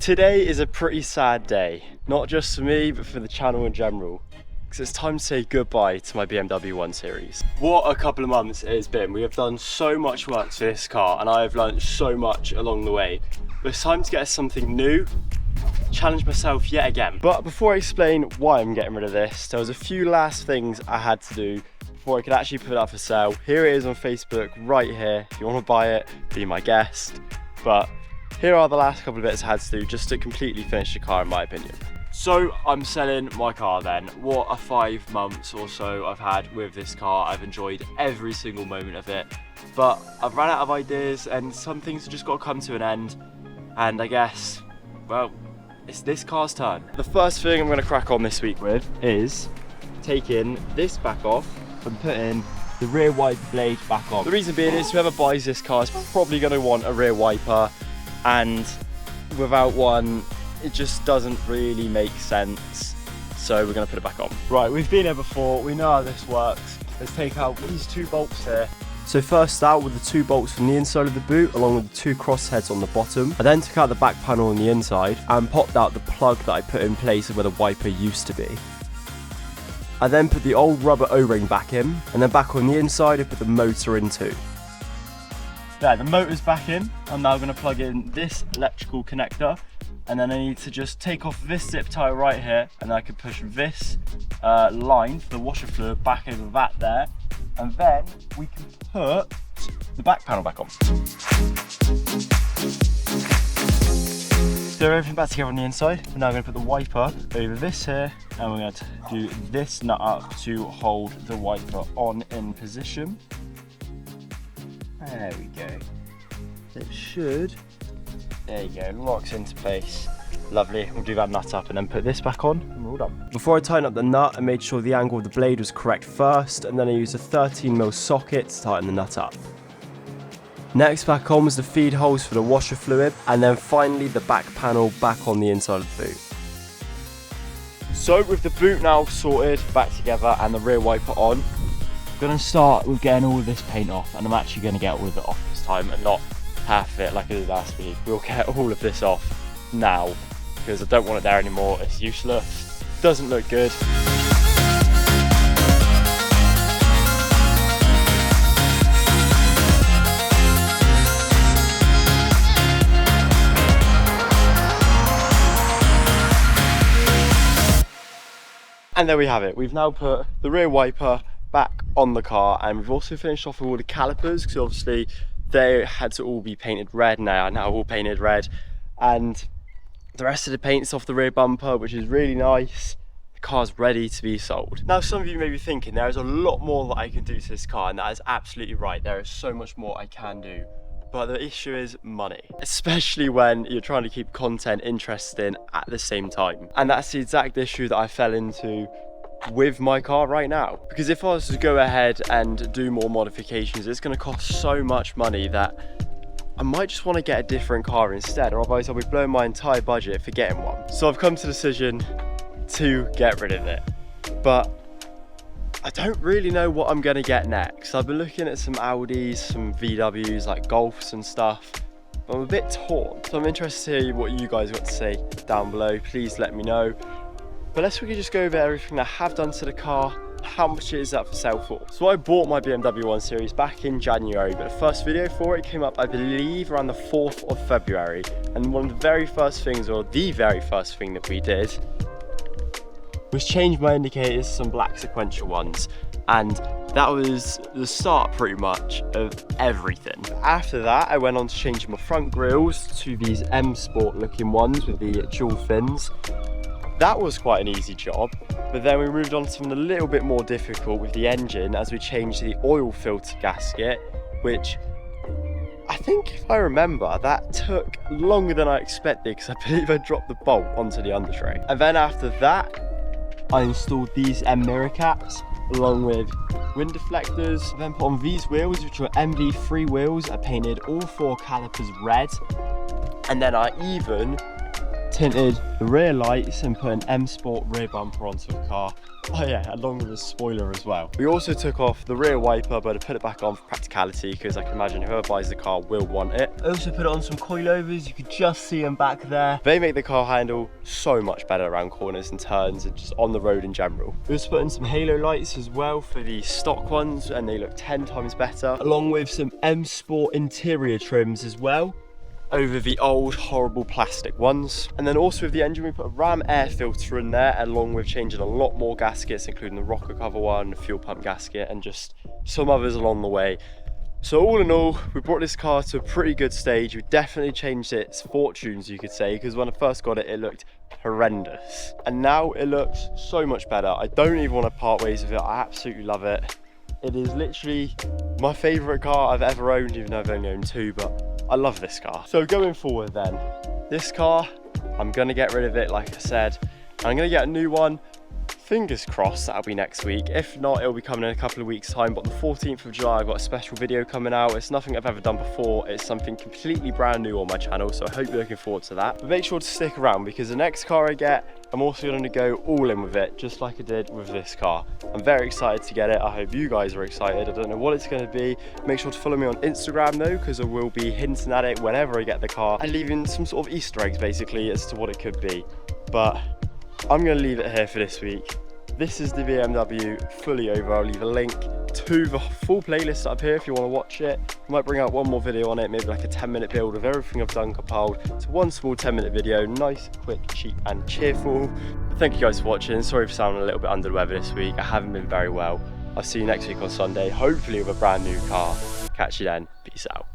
Today is a pretty sad day, not just for me, but for the channel in general, because it's time to say goodbye to my BMW 1 Series. What a couple of months it has been. We have done so much work to this car, and I have learned so much along the way. But it's time to get something new, challenge myself yet again. But before I explain why I'm getting rid of this, there was a few last things I had to do before I could actually put it up for sale. Here it is on Facebook, right here. If you want to buy it, be my guest. But here are the last couple of bits I had to do just to completely finish the car, in my opinion. So I'm selling my car then. What a 5 months or so I've had with this car. I've enjoyed every single moment of it, but I've run out of ideas and some things have just got to come to an end. And I guess, well, it's this car's turn. The first thing I'm going to crack on this week with is taking this back off and putting the rear wiper blade back on. The reason being is whoever buys this car is probably going to want a rear wiper, and without one it just doesn't really make sense, so we're going to put it back on. Right, we've been here before, we know how this works. Let's take out these 2 bolts here. So first out with the 2 bolts from the inside of the boot along with the 2 crossheads on the bottom. I then took out the back panel on the inside and popped out the plug that I put in place where the wiper used to be. I then put the old rubber O-ring back in, and then back on the inside I put the motor in too. There, the motor's back in. I'm now going to plug in this electrical connector, and then I need to just take off this zip tie right here, and then I can push this line for the washer fluid back over that there, and then we can put the back panel back on. So everything back together on the inside. We're now going to put the wiper over this here, and we're going to do this nut up to hold the wiper on in position. There we go. It should. There you go, locks into place. Lovely. We'll do that nut up and then put this back on, and we're all done. Before I tighten up the nut, I made sure the angle of the blade was correct first, and then I used a 13mm socket to tighten the nut up. Next back on was the feed holes for the washer fluid, and then finally the back panel back on the inside of the boot. So with the boot now sorted, back together, and the rear wiper on, I'm going to start with getting all of this paint off, and I'm actually going to get all of it off this time and not half it like I did last week. We'll get all of this off now because I don't want it there anymore. It's useless, doesn't look good. And there we have it. We've now put the rear wiper back on the car, and we've also finished off with all the calipers, because obviously they had to all be painted red, and they are now all painted red. And the rest of the paint's off the rear bumper, which is really nice. The car's ready to be sold. Now some of you may be thinking there is a lot more that I can do to this car, and that is absolutely right. There is so much more I can do. But the issue is money, especially when you're trying to keep content interesting at the same time. And that's the exact issue that I fell into with my car right now. Because if I was to go ahead and do more modifications, it's going to cost so much money that I might just want to get a different car instead, or otherwise I'll be blowing my entire budget for getting one. So I've come to the decision to get rid of it. But I don't really know what I'm going to get next. I've been looking at some Audis, some VWs, like Golfs and stuff. But I'm a bit torn. So I'm interested to hear what you guys got to say down below. Please let me know. But let's quickly just go over everything I have done to the car, how much it is up for sale for. So I bought my BMW 1 Series back in January, but the first video for it came up, I believe, around the 4th of February. And one of the very first things, or the very first thing that we did, was change my indicators to some black sequential ones, and that was the start pretty much of everything. After that I went on to changing my front grills to these M Sport looking ones with the dual fins. That was quite an easy job, but then we moved on to something a little bit more difficult with the engine as we changed the oil filter gasket, which I think, if I remember, that took longer than I expected because I believe I dropped the bolt onto the under tray. And then after that I installed these M mirror caps along with wind deflectors. I then put on these wheels, which were MV3 wheels. I painted all 4 calipers red, and then I even tinted the rear lights and put an M Sport rear bumper onto the car. Oh yeah, along with a spoiler as well. We also took off the rear wiper, but I put it back on for practicality because I can imagine whoever buys the car will want it. I also put on some coilovers, you could just see them back there. They make the car handle so much better around corners and turns and just on the road in general. We also put in some halo lights as well for the stock ones and they look 10 times better, along with some M Sport interior trims as well over the old horrible plastic ones. And then also with the engine we put a Ram air filter in there, along with changing a lot more gaskets, including the rocker cover one, the fuel pump gasket, and just some others along the way. So all in all, we brought this car to a pretty good stage. We definitely changed its fortunes, you could say, because when I first got it, it looked horrendous. And now it looks so much better. I don't even want to part ways with it. I absolutely love it. It is literally my favourite car I've ever owned, even though I've only owned two, but I love this car. So going forward then, this car, I'm gonna get rid of it like I said. I'm gonna get a new one. Fingers crossed that'll be next week. If not, it'll be coming in a couple of weeks time, but on the 14th of July I've got a special video coming out. It's nothing I've ever done before. It's something completely brand new on my channel, so I hope you're looking forward to that. But make sure to stick around because the next car I get, I'm also going to go all in with it, just like I did with this car. I'm very excited to get it. I hope you guys are excited. I don't know what it's going to be. Make sure to follow me on Instagram though, because I will be hinting at it whenever I get the car and leaving some sort of Easter eggs basically as to what it could be. But I'm going to leave it here for this week. This is the BMW fully over. I'll leave a link to the full playlist up here if you want to watch it. I might bring out one more video on it, maybe like a 10-minute build of everything I've done compiled to one small 10-minute video. Nice, quick, cheap and cheerful. Thank you guys for watching. Sorry for sounding a little bit under the weather this week. I haven't been very well. I'll see you next week on Sunday, hopefully with a brand new car. Catch you then. Peace out.